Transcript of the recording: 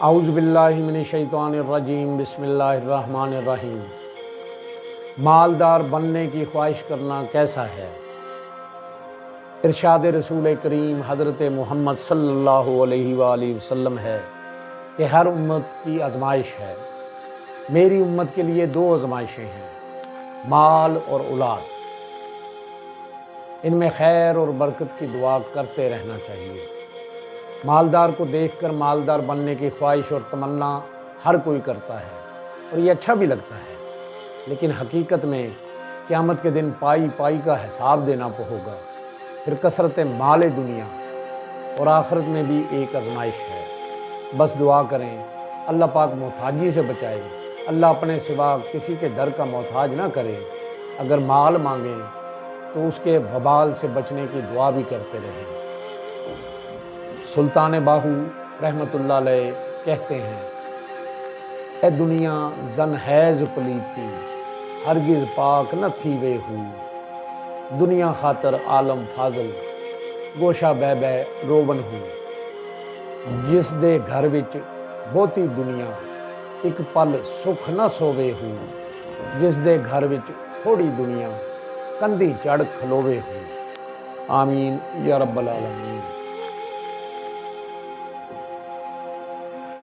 اعوذ باللہ من الشیطان الرجیم، بسم اللہ الرحمن الرحیم۔ مالدار بننے کی خواہش کرنا کیسا ہے؟ ارشاد رسول کریم حضرت محمد صلی اللہ علیہ وآلہ وسلم ہے کہ ہر امت کی آزمائش ہے۔ میری امت کے لیے 2 آزمائشیں ہیں، مال اور اولاد۔ ان میں خیر اور برکت کی دعا کرتے رہنا چاہیے۔ مالدار کو دیکھ کر مالدار بننے کی خواہش اور تمنا ہر کوئی کرتا ہے اور یہ اچھا بھی لگتا ہے، لیکن حقیقت میں قیامت کے دن پائی پائی کا حساب دینا ہوگا۔ پھر کثرت مال دنیا اور آخرت میں بھی ایک آزمائش ہے۔ بس دعا کریں اللہ پاک محتاجی سے بچائے، اللہ اپنے سوا کسی کے در کا محتاج نہ کرے۔ اگر مال مانگیں تو اس کے وبال سے بچنے کی دعا بھی کرتے رہیں۔ سلطان باہو رحمت اللہ علیہ کہتے ہیں، اے دنیا زن حیض پلیتی، ہرگز پاک نہ تھی وے ہو۔ دنیا خاطر عالم فاضل، گوشہ بہ بہ روون ہو۔ جس دے گھر وچ بہتی دنیا، ایک پل سکھ نہ سووے ہو۔ جس دے گھر وچ تھوڑی دنیا، کندھی چڑھ کھلووے ہو۔ آمین یا رب العالمین۔